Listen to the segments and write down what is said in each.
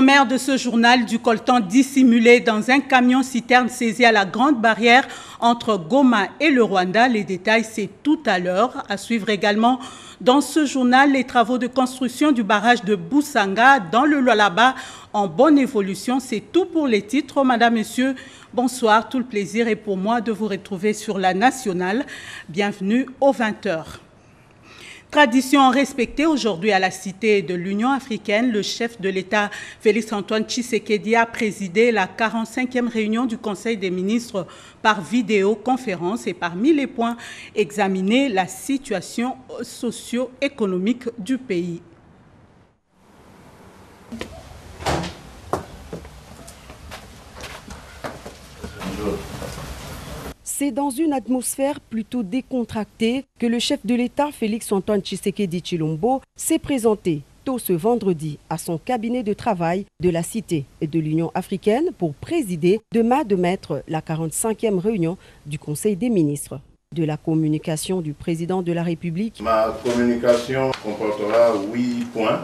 sommaire de ce journal, du coltan dissimulé dans un camion-citerne saisi à la Grande Barrière entre Goma et le Rwanda. Les détails, c'est tout à l'heure. À suivre également dans ce journal, les travaux de construction du barrage de Boussanga dans le Lualaba en bonne évolution. C'est tout pour les titres. Madame, Monsieur, bonsoir. Tout le plaisir est pour moi de vous retrouver sur la nationale. Bienvenue aux 20h. Tradition respectée aujourd'hui à la Cité de l'Union africaine, le chef de l'État Félix-Antoine Tshisekedi a présidé la 45e réunion du Conseil des ministres par vidéoconférence et parmi les points examinés, la situation socio-économique du pays. C'est dans une atmosphère plutôt décontractée que le chef de l'État, Félix-Antoine Tshisekedi Tshilombo, s'est présenté tôt ce vendredi à son cabinet de travail de la Cité et de l'Union africaine pour présider de main de maître la 45e réunion du Conseil des ministres. De la communication du président de la République, ma communication comportera 8 points.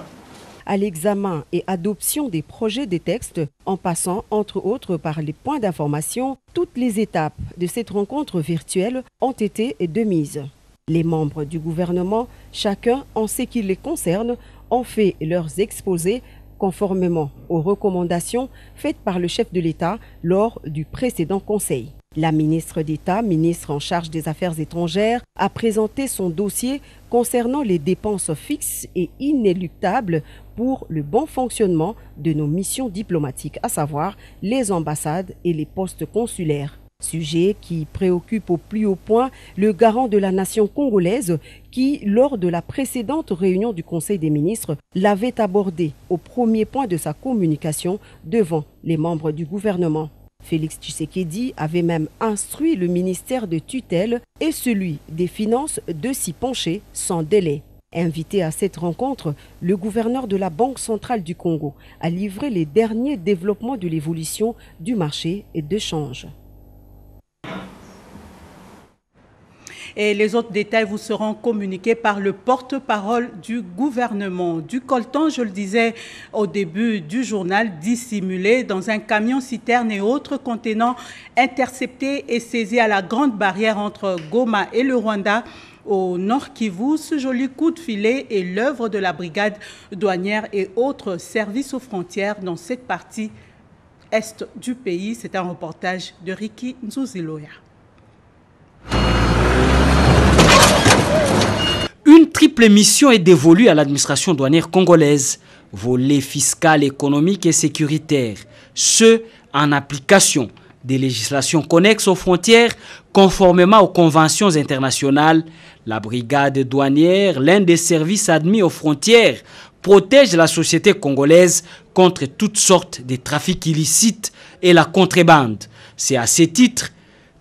À l'examen et adoption des projets de textes, en passant entre autres par les points d'information, toutes les étapes de cette rencontre virtuelle ont été demises. Les membres du gouvernement, chacun en ce qui les concerne, ont fait leurs exposés conformément aux recommandations faites par le chef de l'État lors du précédent conseil. La ministre d'État, ministre en charge des Affaires étrangères, a présenté son dossier concernant les dépenses fixes et inéluctables pour le bon fonctionnement de nos missions diplomatiques, à savoir les ambassades et les postes consulaires. Sujet qui préoccupe au plus haut point le garant de la nation congolaise qui, lors de la précédente réunion du Conseil des ministres, l'avait abordé au premier point de sa communication devant les membres du gouvernement. Félix Tshisekedi avait même instruit le ministère de tutelle et celui des Finances de s'y pencher sans délai. Invité à cette rencontre, le gouverneur de la Banque centrale du Congo a livré les derniers développements de l'évolution du marché et de change. Et les autres détails vous seront communiqués par le porte-parole du gouvernement. Du coltan, je le disais au début du journal, dissimulé dans un camion-citerne et autres contenants interceptés et saisis à la Grande Barrière entre Goma et le Rwanda. Au Nord Kivu, ce joli coup de filet est l'œuvre de la brigade douanière et autres services aux frontières dans cette partie est du pays. C'est un reportage de Ricky Nzuziloya. Une triple mission est dévolue à l'administration douanière congolaise, volet fiscal, économique et sécuritaire, ce en application des législations connexes aux frontières conformément aux conventions internationales. La brigade douanière, l'un des services admis aux frontières, protège la société congolaise contre toutes sortes de trafics illicites et la contrebande. C'est à ce titre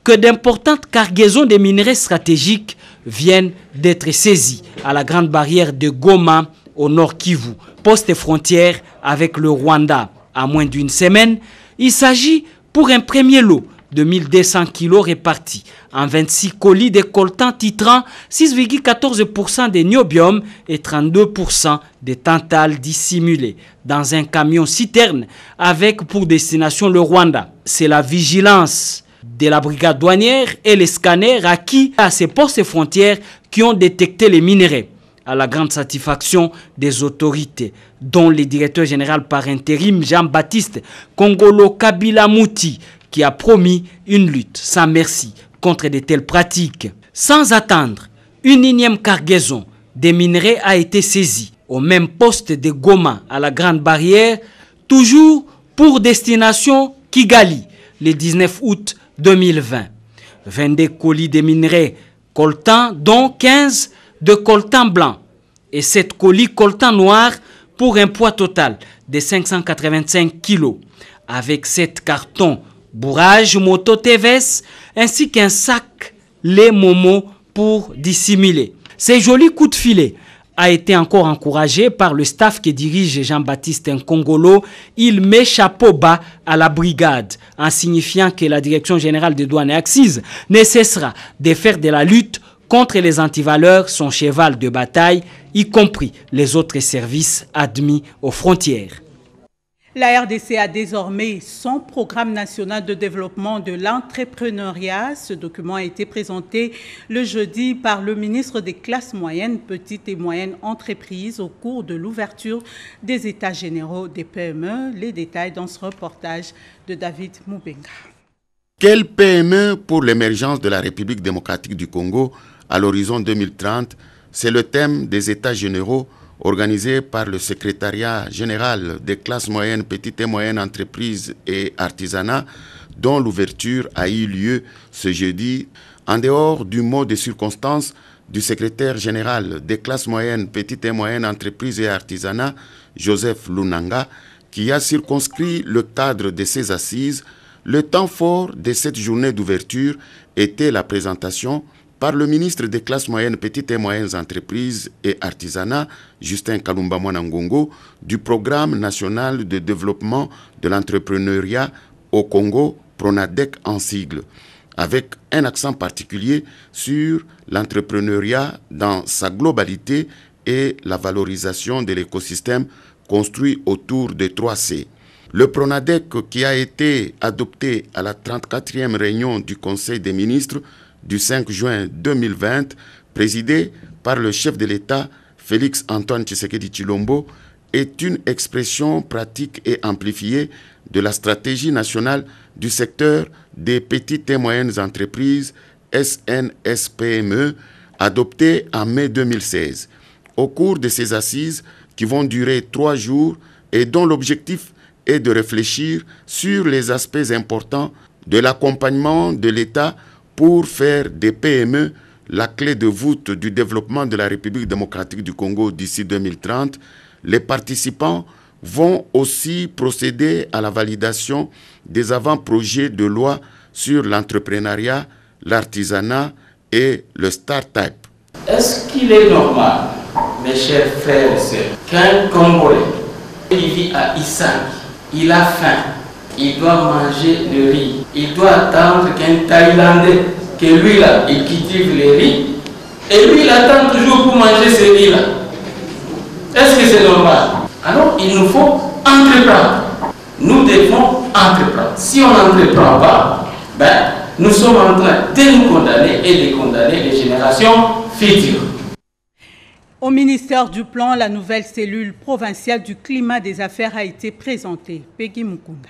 que d'importantes cargaisons de minerais stratégiques viennent d'être saisies à la Grande Barrière de Goma au Nord Kivu, poste frontière avec le Rwanda. À moins d'une semaine, il s'agit pour un premier lot de 1200 kg répartis en 26 colis de coltan titrant 6,14% de niobium et 32% de tantale dissimulés dans un camion-citerne avec pour destination le Rwanda. C'est la vigilance de la brigade douanière et les scanners acquis à ces postes frontières qui ont détecté les minerais, à la grande satisfaction des autorités, dont le directeur général par intérim Jean-Baptiste Kongolo Kabila Mouti, qui a promis une lutte sans merci contre de telles pratiques. Sans attendre, une énième cargaison des minerais a été saisie au même poste de Goma à la Grande Barrière, toujours pour destination Kigali, le 19 août 2020. 22 colis de minerais coltan, dont 15 de coltan blanc et 7 colis coltan noir pour un poids total de 585 kg, avec 7 cartons bourrage moto TVS ainsi qu'un sac lait Momo pour dissimuler. Ces jolis coups de filet a été encore encouragé par le staff que dirige Jean-Baptiste Nkongolo. Il met chapeau bas à la brigade en signifiant que la Direction générale des douanes et accises ne cessera de faire de la lutte contre les antivaleurs son cheval de bataille, y compris les autres services admis aux frontières. La RDC a désormais son programme national de développement de l'entrepreneuriat. Ce document a été présenté le jeudi par le ministre des classes moyennes, petites et moyennes entreprises au cours de l'ouverture des États généraux des PME. Les détails dans ce reportage de David Moubenga. Quelle PME pour l'émergence de la République démocratique du Congo à l'horizon 2030? C'est le thème des États généraux organisé par le secrétariat général des classes moyennes, petites et moyennes entreprises et artisanat, dont l'ouverture a eu lieu ce jeudi. En dehors du mot de circonstance du secrétaire général des classes moyennes, petites et moyennes entreprises et artisanat, Joseph Lunanga, qui a circonscrit le cadre de ces assises, le temps fort de cette journée d'ouverture était la présentation par le ministre des classes moyennes, petites et moyennes entreprises et artisanat, Justin Kalumba Mwanangongo, du programme national de développement de l'entrepreneuriat au Congo, PRONADEC en sigle, avec un accent particulier sur l'entrepreneuriat dans sa globalité et la valorisation de l'écosystème construit autour des 3C. Le PRONADEC, qui a été adopté à la 34e réunion du Conseil des ministres du 5 juin 2020, présidé par le chef de l'État, Félix Antoine Tshisekedi Tshilombo, est une expression pratique et amplifiée de la stratégie nationale du secteur des petites et moyennes entreprises SNSPME, adoptée en mai 2016. Au cours de ces assises, qui vont durer 3 jours et dont l'objectif est de réfléchir sur les aspects importants de l'accompagnement de l'État pour faire des PME la clé de voûte du développement de la République démocratique du Congo d'ici 2030, les participants vont aussi procéder à la validation des avant-projets de loi sur l'entrepreneuriat, l'artisanat et le start-up. Est-ce qu'il est normal, mes chers frères et sœurs, qu'un Congolais, il vit à Issang, il a faim, il doit manger le riz, il doit attendre qu'un Thaïlandais, que lui là, il cultive les riz, et lui il attend toujours pour manger ce riz là. Est-ce que c'est normal? Alors il nous faut entreprendre. Nous devons entreprendre. Si on n'entreprend pas, nous sommes en train de nous condamner et de condamner les générations futures. Au ministère du Plan, la nouvelle cellule provinciale du climat des affaires a été présentée. Peggy Mukunda.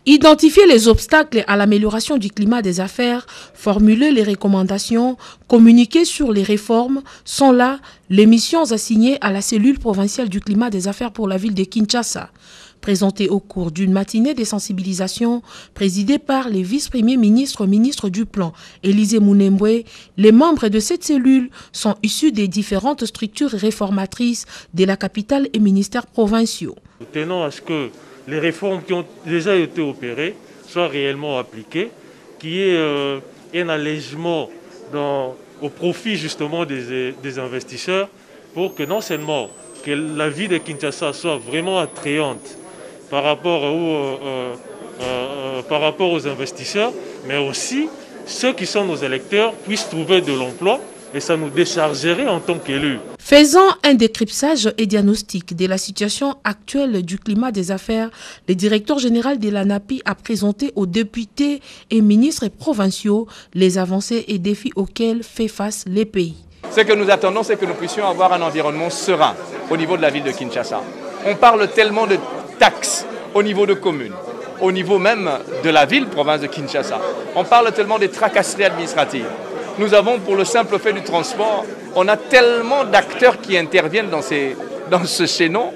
Identifier les obstacles à l'amélioration du climat des affaires, formuler les recommandations, communiquer sur les réformes sont là les missions assignées à la cellule provinciale du climat des affaires pour la ville de Kinshasa. Présentée au cours d'une matinée de sensibilisation présidée par les vice-premiers ministres, ministres du Plan, Élisée Mounembwe, les membres de cette cellule sont issus des différentes structures réformatrices de la capitale et ministères provinciaux. Nous tenons à ce que les réformes qui ont déjà été opérées soient réellement appliquées, qu'il y ait un allègement au profit justement des investisseurs pour que non seulement que la ville de Kinshasa soit vraiment attrayante par rapport aux investisseurs, mais aussi ceux qui sont nos électeurs puissent trouver de l'emploi et ça nous déchargerait en tant qu'élus. Faisant un décryptage et diagnostic de la situation actuelle du climat des affaires, le directeur général de l'ANAPI a présenté aux députés et ministres provinciaux les avancées et défis auxquels fait face les pays. Ce que nous attendons, c'est que nous puissions avoir un environnement serein au niveau de la ville de Kinshasa. On parle tellement de taxes au niveau de communes, au niveau même de la ville, province de Kinshasa. On parle tellement des tracasseries administratives. Nous avons, pour le simple fait du transport, on a tellement d'acteurs qui interviennent dans ce chaînon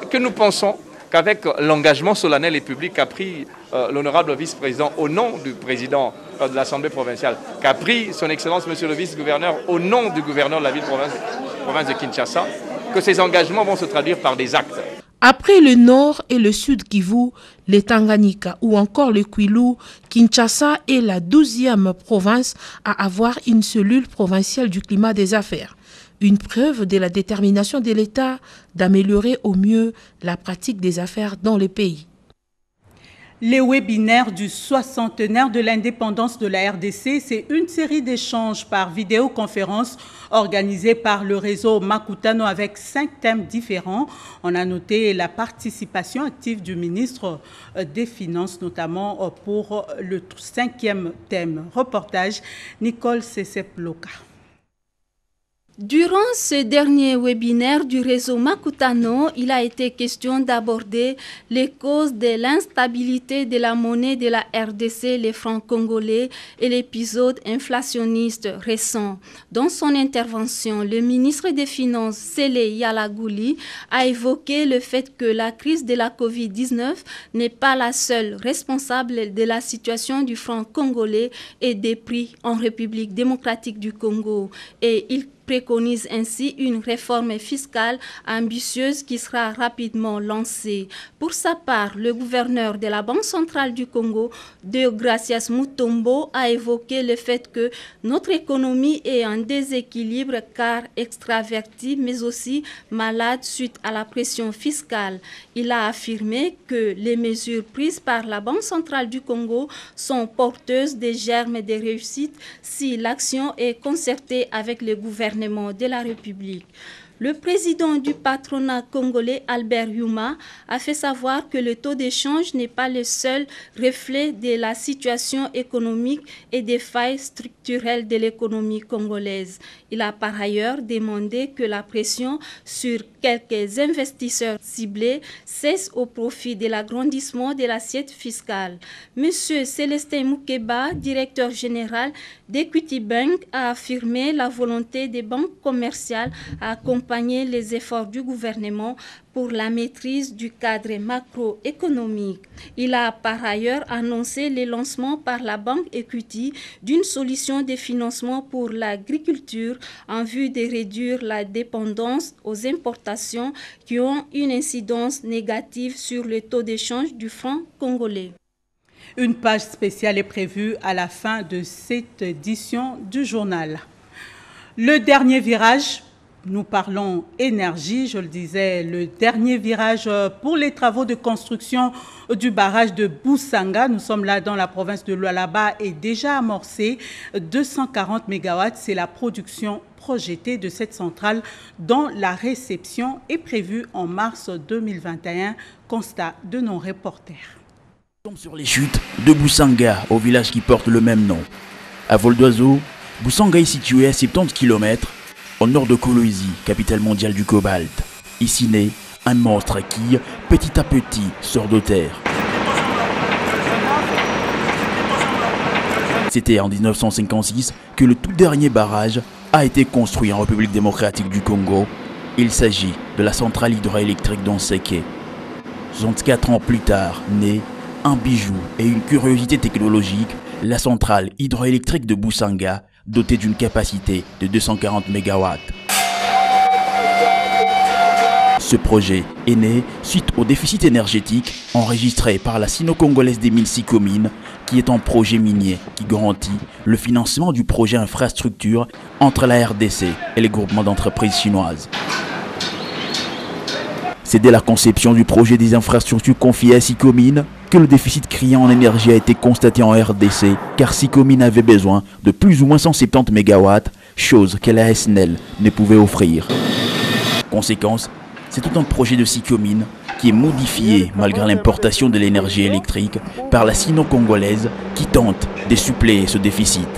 que nous pensons qu'avec l'engagement solennel et public qu'a pris l'honorable vice-président au nom du président de l'Assemblée provinciale, qu'a pris son Excellence Monsieur le vice-gouverneur au nom du gouverneur de la ville province de Kinshasa, que ces engagements vont se traduire par des actes. Après le nord et le sud Kivu, les Tanganyika ou encore le Kwilu, Kinshasa est la 12e province à avoir une cellule provinciale du climat des affaires. Une preuve de la détermination de l'État d'améliorer au mieux la pratique des affaires dans le pays. Les webinaires du 60e de l'indépendance de la RDC, c'est une série d'échanges par vidéoconférence organisés par le réseau Makutano avec 5 thèmes différents. On a noté la participation active du ministre des Finances, notamment pour le 5e thème. Reportage, Nicole Sesep-Loka. Durant ce dernier webinaire du réseau Makutano, il a été question d'aborder les causes de l'instabilité de la monnaie de la RDC, les francs congolais, et l'épisode inflationniste récent. Dans son intervention, le ministre des Finances, Sele Yalagouli, a évoqué le fait que la crise de la Covid-19 n'est pas la seule responsable de la situation du franc congolais et des prix en République démocratique du Congo. Et il préconise ainsi une réforme fiscale ambitieuse qui sera rapidement lancée. Pour sa part, le gouverneur de la Banque centrale du Congo, Deogracias Mutombo, a évoqué le fait que notre économie est en déséquilibre car extravertie, mais aussi malade suite à la pression fiscale. Il a affirmé que les mesures prises par la Banque centrale du Congo sont porteuses des germes de réussite si l'action est concertée avec le gouvernement de la République. Le président du patronat congolais, Albert Yuma, a fait savoir que le taux d'échange n'est pas le seul reflet de la situation économique et des failles structurelles de l'économie congolaise. Il a par ailleurs demandé que la pression sur quelques investisseurs ciblés cesse au profit de l'agrandissement de l'assiette fiscale. Monsieur Célestin Moukeba, directeur général d'Equity Bank, a affirmé la volonté des banques commerciales à accompagner les efforts du gouvernement pour la maîtrise du cadre macroéconomique. Il a par ailleurs annoncé le lancement par la Banque Equity d'une solution de financement pour l'agriculture en vue de réduire la dépendance aux importations qui ont une incidence négative sur le taux d'échange du franc congolais. Une page spéciale est prévue à la fin de cette édition du journal. Le dernier virage. Nous parlons énergie, je le disais, le dernier virage pour les travaux de construction du barrage de Boussanga. Nous sommes là dans la province de Lualaba et déjà amorcé. 240 MW, c'est la production projetée de cette centrale dont la réception est prévue en mars 2021. Constat de nos reporters. Nous sommes sur les chutes de Boussanga, au village qui porte le même nom. À vol d'oiseau, Boussanga est situé à 70 km au nord de Kolwezi, capitale mondiale du cobalt. Ici naît un monstre qui, petit à petit, sort de terre. C'était en 1956 que le tout dernier barrage a été construit en République démocratique du Congo. Il s'agit de la centrale hydroélectrique d'Onseke. 64 ans plus tard, naît un bijou et une curiosité technologique, la centrale hydroélectrique de Boussanga, dotée d'une capacité de 240 MW. Ce projet est né suite au déficit énergétique enregistré par la sino-congolaise des mines Sicomine, qui est un projet minier qui garantit le financement du projet infrastructure entre la RDC et les groupements d'entreprises chinoises. C'est dès la conception du projet des infrastructures confiées à Sicomine que le déficit criant en énergie a été constaté en RDC, car Sicomine avait besoin de plus ou moins 170 MW, chose que la SNEL ne pouvait offrir. Conséquence, c'est tout un projet de Sicomine qui est modifié malgré l'importation de l'énergie électrique par la sino-congolaise qui tente de suppléer ce déficit.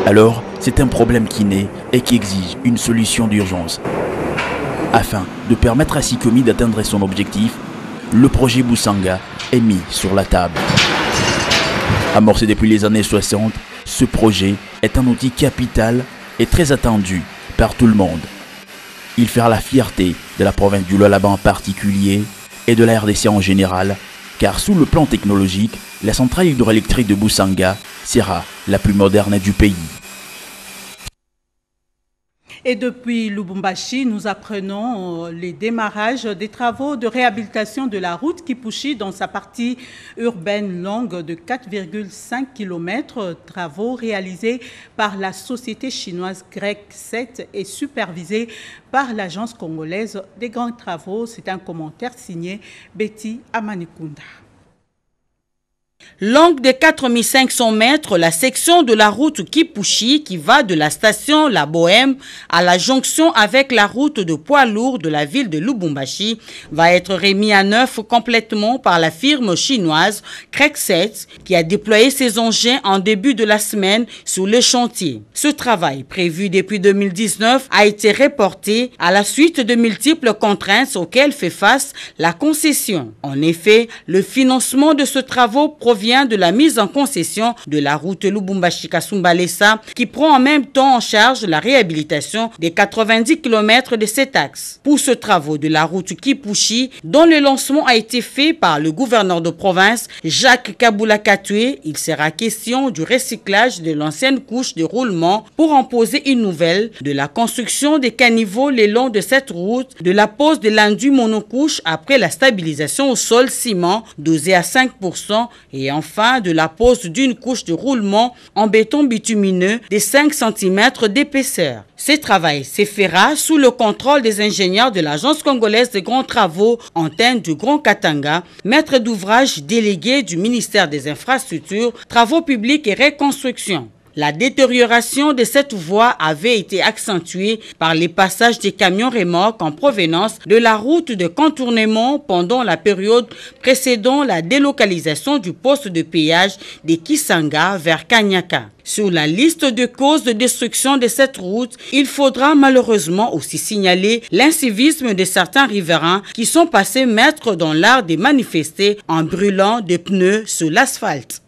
Alors, c'est un problème qui naît et qui exige une solution d'urgence. Afin de permettre à Sicomine d'atteindre son objectif, le projet Boussanga est mis sur la table. Amorcé depuis les années 60, ce projet est un outil capital et très attendu par tout le monde. Il fait la fierté de la province du Lualaba en particulier et de la RDC en général, car sous le plan technologique, la centrale hydroélectrique de Boussanga sera la plus moderne du pays. Et depuis Lubumbashi, nous apprenons les démarrages des travaux de réhabilitation de la route Kipushi dans sa partie urbaine longue de 4,5 km. Travaux réalisés par la société chinoise Grec 7 et supervisés par l'agence congolaise des grands travaux. C'est un commentaire signé Betty Amanikunda. Longue de 4500 mètres, la section de la route Kipushi qui va de la station La Bohème à la jonction avec la route de poids lourd de la ville de Lubumbashi va être remis à neuf complètement par la firme chinoise Crekset qui a déployé ses engins en début de la semaine sur le chantier. Ce travail, prévu depuis 2019, a été reporté à la suite de multiples contraintes auxquelles fait face la concession. En effet, le financement de ce travaux provient de la mise en concession de la route Lubumbashi-Kasumbalesa qui prend en même temps en charge la réhabilitation des 90 km de cet axe. Pour ce travaux de la route Kipushi, dont le lancement a été fait par le gouverneur de province Jacques Kabula Katoué, il sera question du recyclage de l'ancienne couche de roulement pour en poser une nouvelle, de la construction des caniveaux le long de cette route, de la pose de l'enduit monocouche après la stabilisation au sol ciment dosé à 5% et enfin de la pose d'une couche de roulement en béton bitumineux de 5 cm d'épaisseur. Ce travail se fera sous le contrôle des ingénieurs de l'Agence congolaise de grands travaux antenne du Grand Katanga, maître d'ouvrage délégué du ministère des Infrastructures, Travaux publics et Reconstruction. La détérioration de cette voie avait été accentuée par les passages des camions remorques en provenance de la route de contournement pendant la période précédant la délocalisation du poste de péage de Kisanga vers Kanyaka. Sur la liste de causes de destruction de cette route, il faudra malheureusement aussi signaler l'incivisme de certains riverains qui sont passés maîtres dans l'art de manifester en brûlant des pneus sur l'asphalte.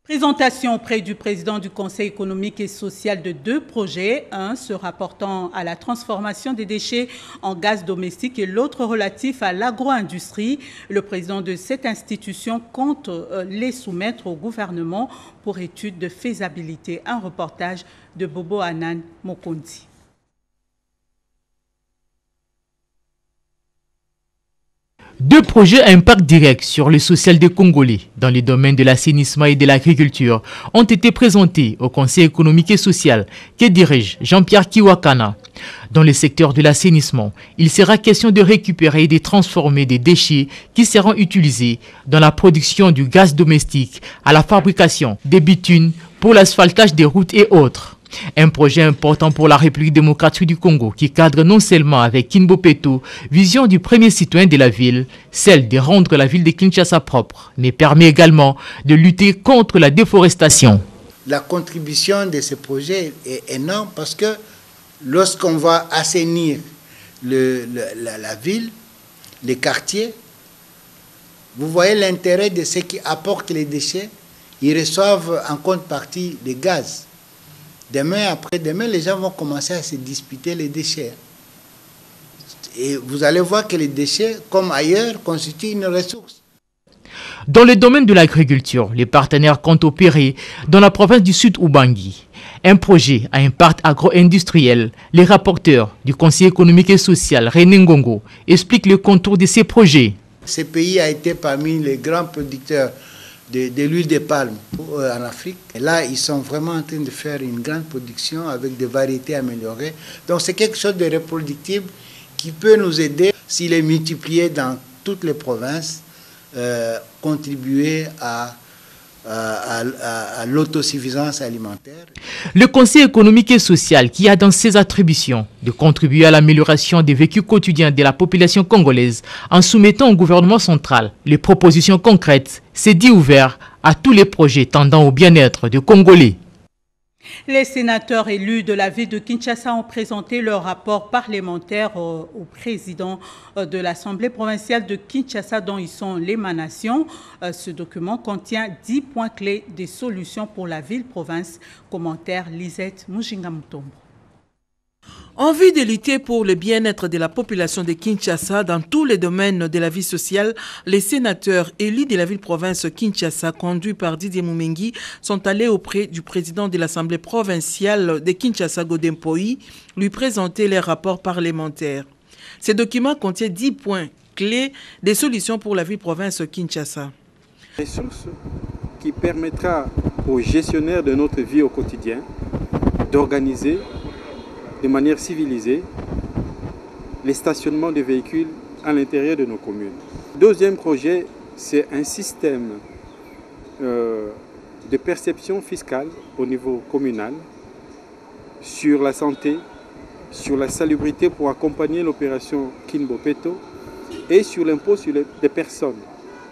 Présentation auprès du président du Conseil économique et social de 2 projets, un se rapportant à la transformation des déchets en gaz domestique et l'autre relatif à l'agro-industrie. Le président de cette institution compte les soumettre au gouvernement pour étude de faisabilité. Un reportage de Bobo Anan Mokondi. Deux projets à impact direct sur le social des Congolais dans les domaines de l'assainissement et de l'agriculture ont été présentés au Conseil économique et social que dirige Jean-Pierre Kiwakana. Dans le secteur de l'assainissement, il sera question de récupérer et de transformer des déchets qui seront utilisés dans la production du gaz domestique à la fabrication des bitumes pour l'asphaltage des routes et autres. Un projet important pour la République démocratique du Congo qui cadre non seulement avec Kinbopeto, vision du premier citoyen de la ville, celle de rendre la ville de Kinshasa propre, mais permet également de lutter contre la déforestation. La contribution de ce projet est énorme parce que lorsqu'on va assainir la ville, les quartiers, vous voyez l'intérêt de ceux qui apportent les déchets, ils reçoivent en contrepartie des gaz. Demain, après-demain, les gens vont commencer à se disputer les déchets. Et vous allez voir que les déchets, comme ailleurs, constituent une ressource. Dans le domaine de l'agriculture, les partenaires comptent opérer dans la province du Sud Ubangi. Un projet à impact agro-industriel. Les rapporteurs du Conseil économique et social, René Ngongo, expliquent le contour de ces projets. Ce pays a été parmi les grands producteurs de l'huile de palme en Afrique. Et là, ils sont vraiment en train de faire une grande production avec des variétés améliorées. Donc, c'est quelque chose de reproductible qui peut nous aider, s'il est multiplié dans toutes les provinces, contribuer à l'autosuffisance alimentaire. Le Conseil économique et social qui a dans ses attributions de contribuer à l'amélioration des vécus quotidiens de la population congolaise en soumettant au gouvernement central les propositions concrètes s'est dit ouvert à tous les projets tendant au bien-être des Congolais. Les sénateurs élus de la ville de Kinshasa ont présenté leur rapport parlementaire au président de l'Assemblée provinciale de Kinshasa dont ils sont l'émanation. Ce document contient 10 points clés des solutions pour la ville-province. Commentaire Lisette Mujinga-Mutombo. En vue de lutter pour le bien-être de la population de Kinshasa dans tous les domaines de la vie sociale, les sénateurs élus de la ville-province Kinshasa, conduits par Didier Moumengi, sont allés auprès du président de l'Assemblée provinciale de Kinshasa, Godempoï, lui présenter les rapports parlementaires. Ce document contient 10 points clés des solutions pour la ville-province Kinshasa. Ressources qui permettra aux gestionnaires de notre vie au quotidien d'organiser de manière civilisée les stationnements de véhicules à l'intérieur de nos communes. Deuxième projet, c'est un système de perception fiscale au niveau communal sur la santé, sur la salubrité pour accompagner l'opération Kinbopeto et sur l'impôt sur les personnes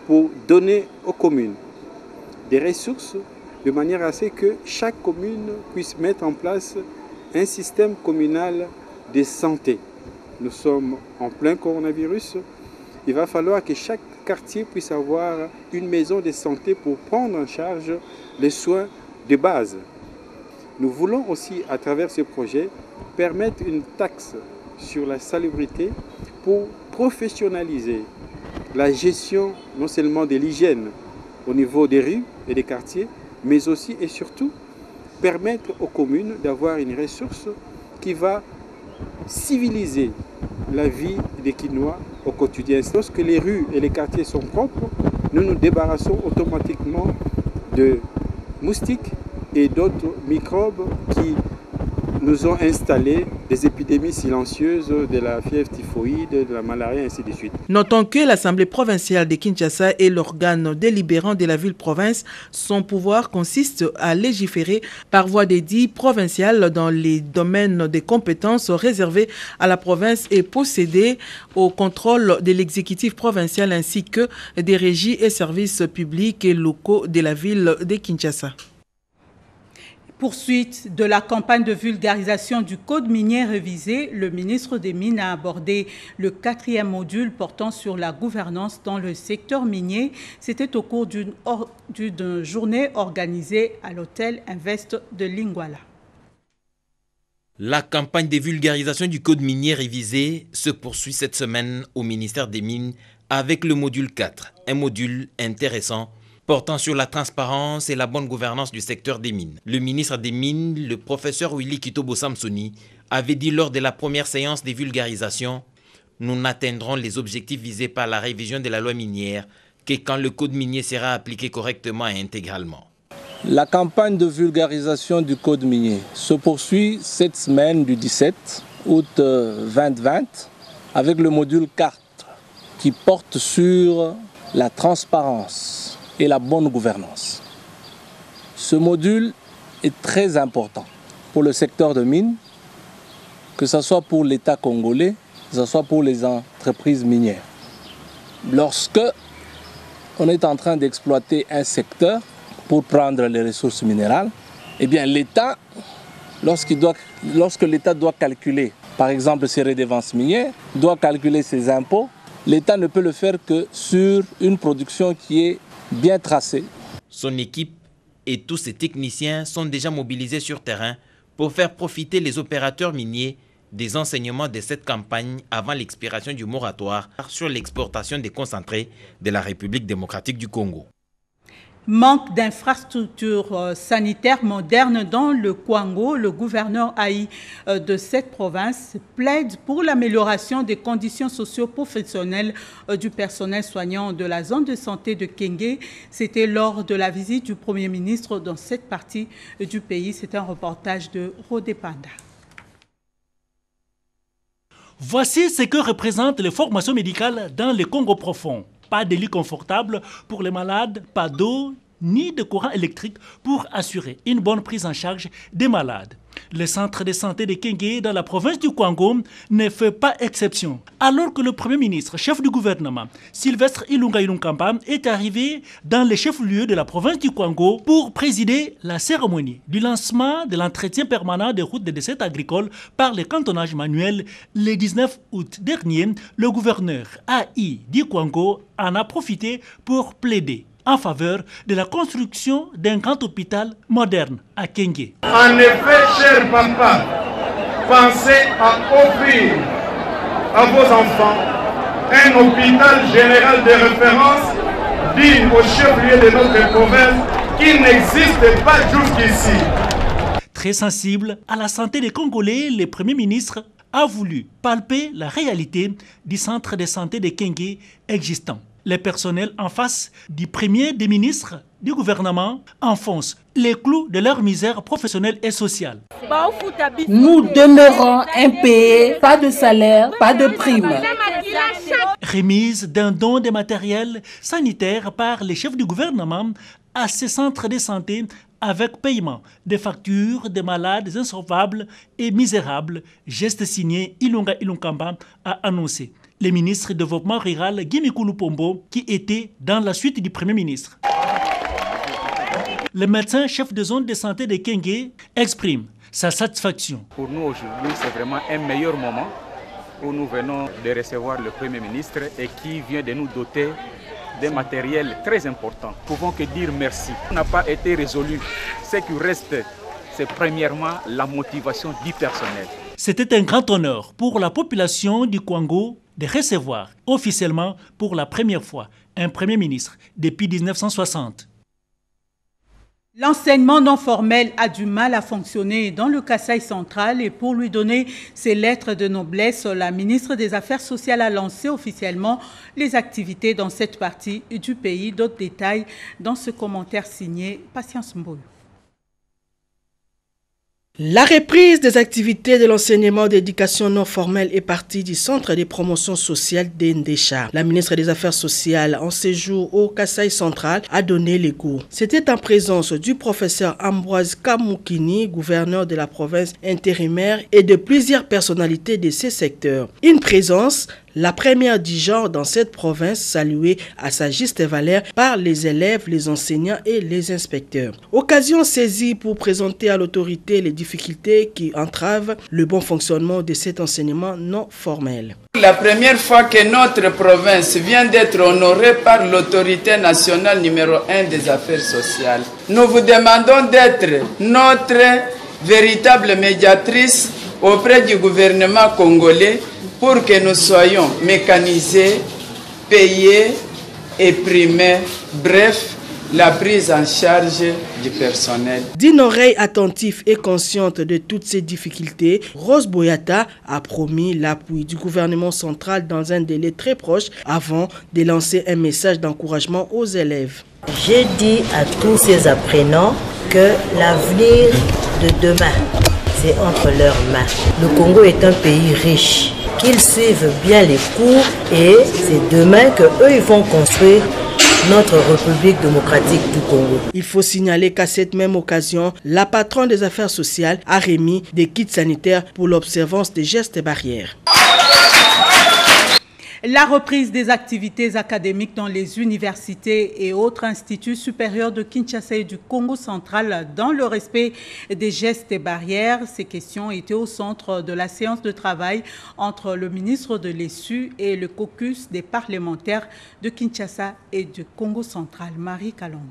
pour donner aux communes des ressources de manière à ce que chaque commune puisse mettre en place un système communal de santé. Nous sommes en plein coronavirus. Il va falloir que chaque quartier puisse avoir une maison de santé pour prendre en charge les soins de base. Nous voulons aussi, à travers ce projet, permettre une taxe sur la salubrité pour professionnaliser la gestion non seulement de l'hygiène au niveau des rues et des quartiers, mais aussi et surtout permettre aux communes d'avoir une ressource qui va civiliser la vie des Kinois au quotidien. Lorsque les rues et les quartiers sont propres, nous nous débarrassons automatiquement de moustiques et d'autres microbes qui nous ont installé des épidémies silencieuses de la fièvre typhoïde, de la malaria, et ainsi de suite. Notons que l'Assemblée provinciale de Kinshasa est l'organe délibérant de la ville-province. Son pouvoir consiste à légiférer par voie d'édit provincial dans les domaines des compétences réservées à la province et posséder au contrôle de l'exécutif provincial ainsi que des régies et services publics et locaux de la ville de Kinshasa. Poursuite de la campagne de vulgarisation du Code minier révisé, le ministre des Mines a abordé le 4e module portant sur la gouvernance dans le secteur minier. C'était au cours d'une journée organisée à l'hôtel Invest de Lingwala. La campagne de vulgarisation du Code minier révisé se poursuit cette semaine au ministère des Mines avec le module 4, un module intéressant portant sur la transparence et la bonne gouvernance du secteur des mines. Le ministre des Mines, le professeur Willy Kitobo Samsoni, avait dit lors de la première séance de vulgarisation « Nous n'atteindrons les objectifs visés par la révision de la loi minière que quand le code minier sera appliqué correctement et intégralement ». La campagne de vulgarisation du code minier se poursuit cette semaine du 17 août 2020 avec le module 4 qui porte sur la transparence et la bonne gouvernance. Ce module est très important pour le secteur de mines, que ce soit pour l'État congolais, que ce soit pour les entreprises minières. Lorsque on est en train d'exploiter un secteur pour prendre les ressources minérales, eh bien l'État, lorsque l'État doit calculer, par exemple ses redevances minières, doit calculer ses impôts, l'État ne peut le faire que sur une production qui est bien tracé. Son équipe et tous ses techniciens sont déjà mobilisés sur terrain pour faire profiter les opérateurs miniers des enseignements de cette campagne avant l'expiration du moratoire sur l'exportation des concentrés de la République démocratique du Congo. Manque d'infrastructures sanitaires modernes dans le Kwango, le gouverneur Haï de cette province plaide pour l'amélioration des conditions socio-professionnelles du personnel soignant de la zone de santé de Kenge. C'était lors de la visite du Premier ministre dans cette partie du pays. C'est un reportage de Rodé Panda. Voici ce que représentent les formations médicales dans le Congo profond. Pas de lit confortable pour les malades, pas d'eau ni de courant électrique pour assurer une bonne prise en charge des malades. Le centre de santé de Kenge dans la province du Kwango ne fait pas exception. Alors que le Premier ministre, chef du gouvernement, Sylvestre Ilunga Ilunkamba, est arrivé dans le chef-lieu de la province du Kwango pour présider la cérémonie du lancement de l'entretien permanent des routes de décès agricoles par le cantonnage manuel le 19 août dernier, le gouverneur AI du Kwango en a profité pour plaider en faveur de la construction d'un grand hôpital moderne à Kenge. En effet, cher papa, pensez à offrir à vos enfants un hôpital général de référence digne au chef-lieu de notre province qui n'existe pas jusqu'ici. Très sensible à la santé des Congolais, le Premier ministre a voulu palper la réalité du centre de santé de Kenge existant. Les personnels en face du Premier des ministres du gouvernement enfoncent les clous de leur misère professionnelle et sociale. Nous demeurons impayés, pas de salaire, pas de prime. Remise d'un don de matériel sanitaire par les chefs du gouvernement à ces centres de santé avec paiement des factures des malades insolvables et misérables, geste signé Ilunga Ilunkamba a annoncé le ministre du Développement rural Guy Mikulu Pombo qui était dans la suite du Premier ministre. Le médecin chef de zone de santé de Kengue exprime sa satisfaction. Pour nous aujourd'hui, c'est vraiment un meilleur moment où nous venons de recevoir le Premier ministre et qui vient de nous doter d'un matériel très important. Nous ne pouvons que dire merci. On n'a pas été résolu. Ce qui reste, c'est premièrement la motivation du personnel. C'était un grand honneur pour la population du Congo de recevoir officiellement pour la première fois un Premier ministre depuis 1960. L'enseignement non formel a du mal à fonctionner dans le Kasaï central et pour lui donner ses lettres de noblesse, la ministre des Affaires sociales a lancé officiellement les activités dans cette partie du pays. D'autres détails dans ce commentaire signé Patience Mboyo. La reprise des activités de l'enseignement d'éducation non formelle est partie du Centre de promotion sociale d'Endécha. La ministre des Affaires sociales, en séjour au Kasaï central, a donné les goûts. C'était en présence du professeur Ambroise Kamoukini, gouverneur de la province intérimaire, et de plusieurs personnalités de ces secteurs. Une présence, la première du genre dans cette province, saluée à sa juste valeur par les élèves, les enseignants et les inspecteurs. Occasion saisie pour présenter à l'autorité les difficultés qui entravent le bon fonctionnement de cet enseignement non formel. La première fois que notre province vient d'être honorée par l'autorité nationale numéro 1 des affaires sociales, nous vous demandons d'être notre véritable médiatrice auprès du gouvernement congolais pour que nous soyons mécanisés, payés et primés, bref, la prise en charge du personnel. D'une oreille attentive et consciente de toutes ces difficultés, Rose Boyata a promis l'appui du gouvernement central dans un délai très proche avant de lancer un message d'encouragement aux élèves. J'ai dit à tous ces apprenants que l'avenir de demain, c'est entre leurs mains. Le Congo est un pays riche. Qu'ils suivent bien les cours et c'est demain qu'eux ils vont construire notre République démocratique du Congo. Il faut signaler qu'à cette même occasion, la patronne des affaires sociales a remis des kits sanitaires pour l'observance des gestes barrières. La reprise des activités académiques dans les universités et autres instituts supérieurs de Kinshasa et du Congo central dans le respect des gestes et barrières. Ces questions étaient au centre de la séance de travail entre le ministre de l'ESU et le caucus des parlementaires de Kinshasa et du Congo central. Marie Kalong.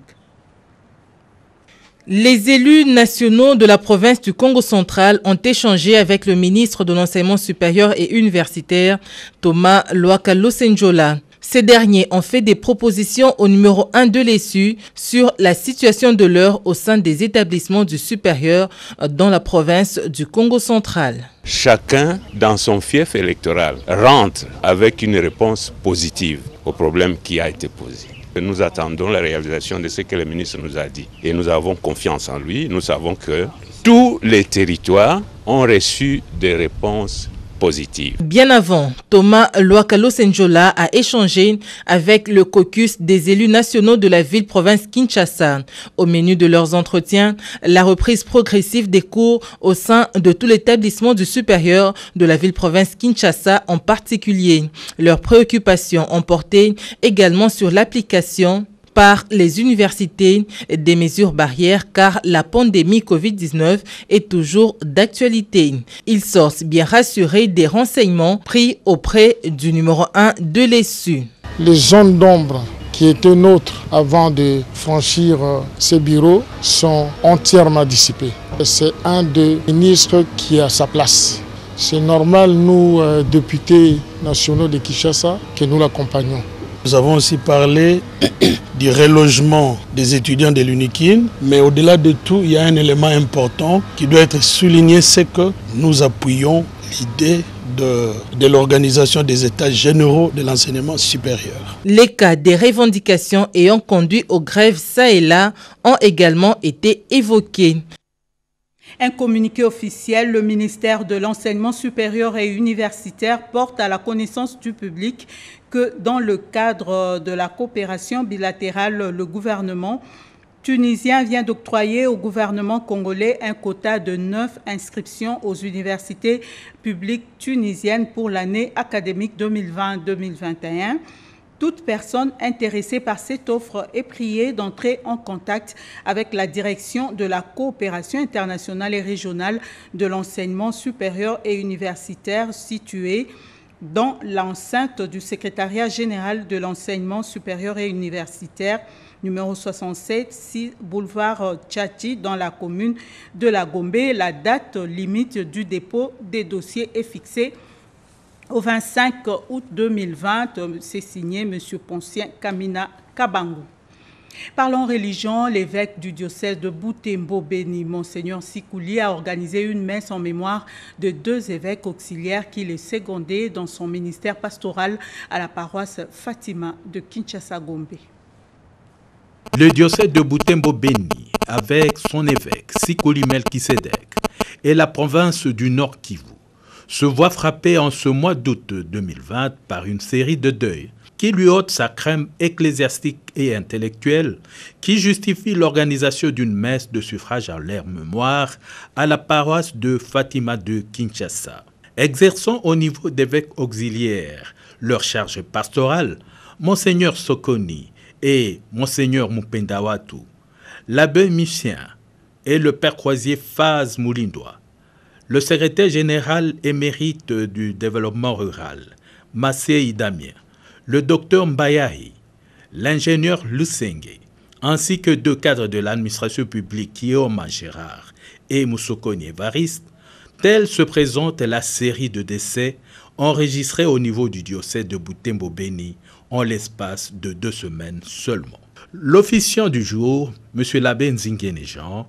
Les élus nationaux de la province du Congo central ont échangé avec le ministre de l'enseignement supérieur et universitaire, Thomas Loakalo Senjola. Ces derniers ont fait des propositions au numéro 1 de l'ESU sur la situation de l'heure au sein des établissements du supérieur dans la province du Congo central. Chacun, dans son fief électoral, rentre avec une réponse positive au problème qui a été posé. Nous attendons la réalisation de ce que le ministre nous a dit. Et nous avons confiance en lui. Nous savons que tous les territoires ont reçu des réponses positives. Bien avant, Thomas Loakalo Senjola a échangé avec le caucus des élus nationaux de la ville-province Kinshasa. Au menu de leurs entretiens, la reprise progressive des cours au sein de tout l'établissement du supérieur de la ville-province Kinshasa en particulier. Leurs préoccupations ont porté également sur l'application par les universités des mesures barrières car la pandémie Covid-19 est toujours d'actualité. Ils sortent bien rassurés des renseignements pris auprès du numéro 1 de l'ESU. Les zones d'ombre qui étaient nôtres avant de franchir ces bureaux sont entièrement dissipées. C'est un des ministres qui a sa place. C'est normal, nous, députés nationaux de Kinshasa, que nous l'accompagnons. Nous avons aussi parlé du relogement des étudiants de l'UNIKIN, mais au-delà de tout, il y a un élément important qui doit être souligné, c'est que nous appuyons l'idée de l'organisation des états généraux de l'enseignement supérieur. Les cas des revendications ayant conduit aux grèves ça et là ont également été évoqués. Un communiqué officiel, le ministère de l'Enseignement supérieur et universitaire porte à la connaissance du public que dans le cadre de la coopération bilatérale, le gouvernement tunisien vient d'octroyer au gouvernement congolais un quota de 9 inscriptions aux universités publiques tunisiennes pour l'année académique 2020-2021. Toute personne intéressée par cette offre est priée d'entrer en contact avec la direction de la coopération internationale et régionale de l'enseignement supérieur et universitaire située dans l'enceinte du secrétariat général de l'enseignement supérieur et universitaire numéro 67, 6 boulevard Tchati dans la commune de La Gombe. La date limite du dépôt des dossiers est fixée au 25 août 2020, c'est signé M. Poncien Kamina Kabango. Parlons religion, l'évêque du diocèse de Butembo-Beni, Monseigneur Sikouli, a organisé une messe en mémoire de 2 évêques auxiliaires qu'il est secondé dans son ministère pastoral à la paroisse Fatima de Kinshasa-Gombe. Le diocèse de Butembo-Beni, avec son évêque Sikouli Melkisedek et la province du Nord Kivu, se voit frappé en ce mois d'août 2020 par une série de deuils qui lui ôte sa crème ecclésiastique et intellectuelle, qui justifie l'organisation d'une messe de suffrage en leur mémoire à la paroisse de Fatima de Kinshasa. Exerçant au niveau d'évêques auxiliaires leur charge pastorale, Monseigneur Sokoni et Monseigneur Mupendawatu, l'abbé Michien et le père croisier Faz Moulindois, le secrétaire général émérite du développement rural, Massé Damien, le docteur Mbayahi, l'ingénieur Lusenge, ainsi que 2 cadres de l'administration publique, Kioma Gérard et Moussokoni Evariste, telle se présente la série de décès enregistrés au niveau du diocèse de Butembo-Beni en l'espace de 2 semaines seulement. L'officiant du jour, M. l'abbé Nzingene Jean,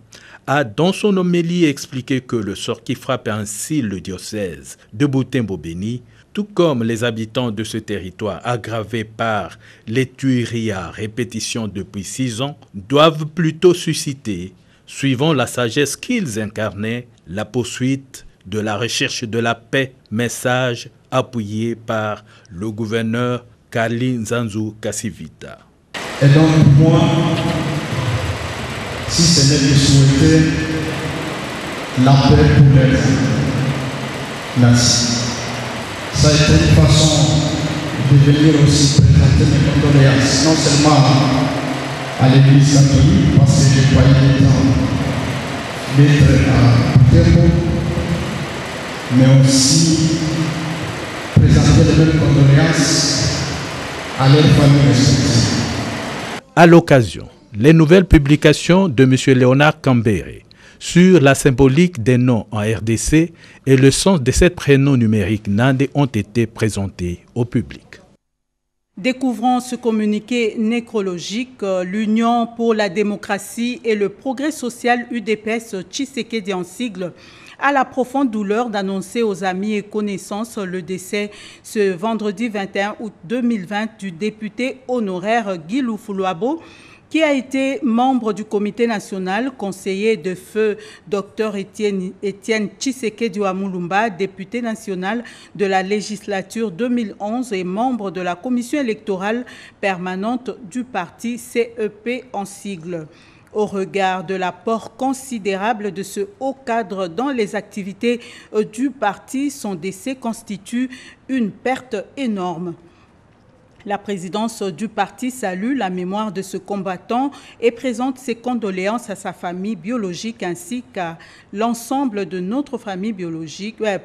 a dans son homélie expliqué que le sort qui frappe ainsi le diocèse de Butembo-Beni, tout comme les habitants de ce territoire aggravés par les tueries à répétition depuis 6 ans, doivent plutôt susciter, suivant la sagesse qu'ils incarnaient, la poursuite de la recherche de la paix, message appuyé par le gouverneur Kali Nzanzu Kasivita. Et donc pour moi, si ce n'est de souhaiter la paix pour les nations. Ça a été une façon de venir aussi présenter mes condoléances, non seulement à l'église catholique, parce que j'ai pas eu le temps d'être à Butembo, mais aussi présenter les mêmes condoléances à leurs familles respectives. À l'occasion, les nouvelles publications de M. Léonard Kambere sur la symbolique des noms en RDC et le sens de ces prénoms numériques Nandé ont été présentés au public. Découvrons ce communiqué nécrologique, l'Union pour la démocratie et le progrès social UDPS Tshisekedi en sigle a la profonde douleur d'annoncer aux amis et connaissances le décès ce vendredi 21 août 2020 du député honoraire Guy Lufuluabo, qui a été membre du comité national, conseiller de feu Dr Étienne Tshisekedi Mulumba, député national de la législature 2011 et membre de la commission électorale permanente du parti CEP en sigle. Au regard de l'apport considérable de ce haut cadre dans les activités du parti, son décès constitue une perte énorme. La présidence du parti salue la mémoire de ce combattant et présente ses condoléances à sa famille biologique ainsi qu'à l'ensemble de notre famille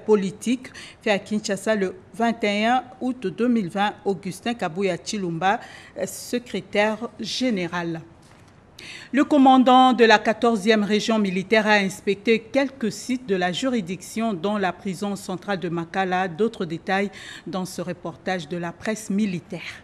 politique. Fait à Kinshasa le 21 août 2020, Augustin Kabouya Chilumba, secrétaire général. Le commandant de la 14e région militaire a inspecté quelques sites de la juridiction, dont la prison centrale de Makala. D'autres détails dans ce reportage de la presse militaire.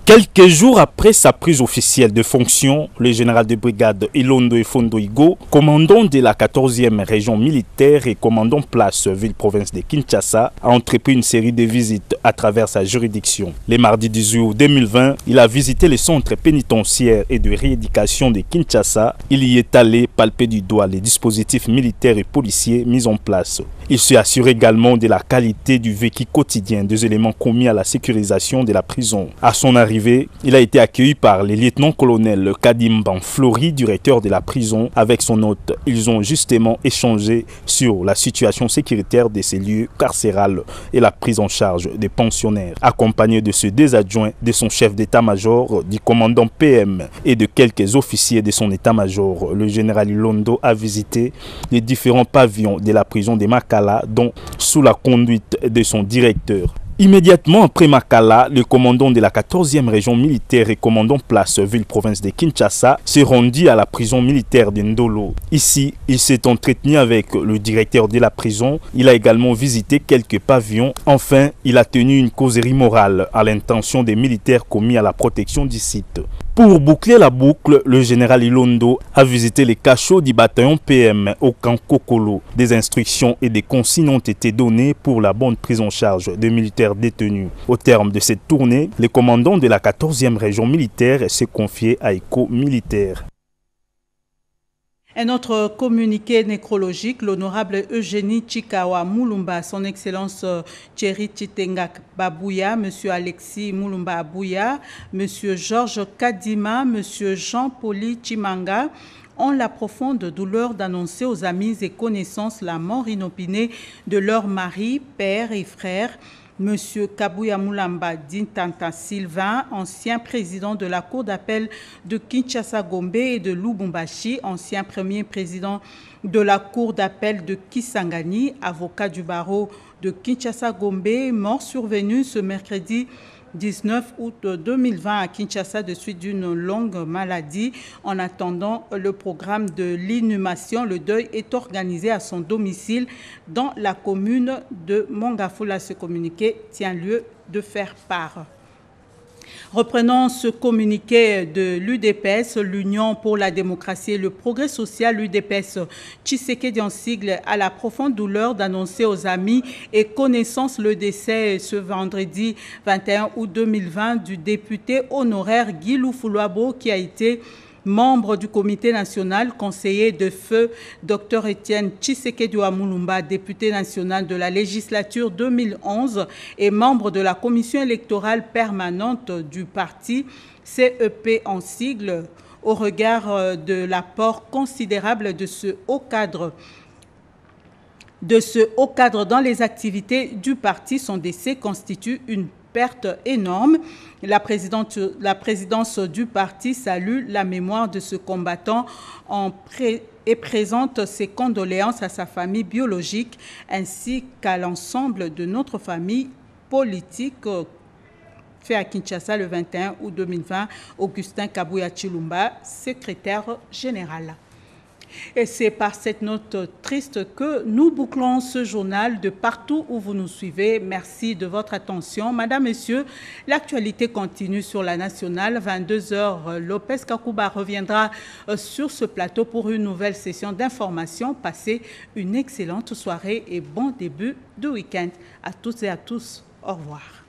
Quelques jours après sa prise officielle de fonction, le général de brigade Ilondo Efondo Igo, commandant de la 14e région militaire et commandant place ville-province de Kinshasa, a entrepris une série de visites à travers sa juridiction. Le mardi 18 août 2020, il a visité le centre pénitentiaire et de rééducation de Kinshasa. Il y est allé palper du doigt les dispositifs militaires et policiers mis en place. Il s'est assuré également de la qualité du vécu quotidien des éléments commis à la sécurisation de la prison. À son arrivée, arrivé, il a été accueilli par le lieutenant-colonel Kadim Banflori, directeur de la prison. Avec son hôte, ils ont justement échangé sur la situation sécuritaire de ces lieux carcérales et la prise en charge des pensionnaires. Accompagné de ses deux adjoints, de son chef d'état-major, du commandant PM et de quelques officiers de son état-major, le général Ilondo a visité les différents pavillons de la prison de Makala, dont sous la conduite de son directeur. Immédiatement après Makala, le commandant de la 14e région militaire et commandant place ville-province de Kinshasa s'est rendu à la prison militaire de Ndolo. Ici, il s'est entretenu avec le directeur de la prison. Il a également visité quelques pavillons. Enfin, il a tenu une causerie morale à l'intention des militaires commis à la protection du site. Pour boucler la boucle, le général Ilondo a visité les cachots du bataillon PM au camp Kokolo. Des instructions et des consignes ont été données pour la bonne prise en charge des militaires détenus. Au terme de cette tournée, le commandant de la 14e région militaire s'est confié à ECHO militaire. Un autre communiqué nécrologique, l'honorable Eugénie Chikawa Moulumba, son excellence Thierry Chitengak Babouya, monsieur Alexis Moulumba Abouya, monsieur Georges Kadima, monsieur Jean-Poli Chimanga, ont la profonde douleur d'annoncer aux amis et connaissances la mort inopinée de leur mari, père et frère, Monsieur Kabuya Moulamba Dintanta Sylvain, ancien président de la Cour d'appel de Kinshasa-Gombe et de Lubumbashi, ancien premier président de la Cour d'appel de Kisangani, avocat du barreau de Kinshasa-Gombe, mort survenu ce mercredi 19 août 2020 à Kinshasa de suite d'une longue maladie. En attendant le programme de l'inhumation, le deuil est organisé à son domicile dans la commune de Mongafula. Ce communiqué tient lieu de faire part. Reprenons ce communiqué de l'UDPS, l'Union pour la démocratie et le progrès social, l'UDPS Tshisekedi en sigle, a la profonde douleur d'annoncer aux amis et connaissances le décès ce vendredi 21 août 2020 du député honoraire Guy Loufoulouabo qui a été membre du comité national, conseiller de feu Dr Étienne Tshisekedi Moulumba, député national de la législature 2011 et membre de la commission électorale permanente du parti CEP en sigle, au regard de l'apport considérable de ce haut cadre dans les activités du parti. Son décès constitue une perte énorme. La présidence du parti salue la mémoire de ce combattant et présente ses condoléances à sa famille biologique ainsi qu'à l'ensemble de notre famille politique. Fait à Kinshasa le 21 août 2020, Augustin Kabuya Chilumba, secrétaire général. Et c'est par cette note triste que nous bouclons ce journal de partout où vous nous suivez. Merci de votre attention. Madame, Messieurs, l'actualité continue sur la nationale. 22h, Lopez Kakouba reviendra sur ce plateau pour une nouvelle session d'information. Passez une excellente soirée et bon début de week-end. À toutes et à tous, au revoir.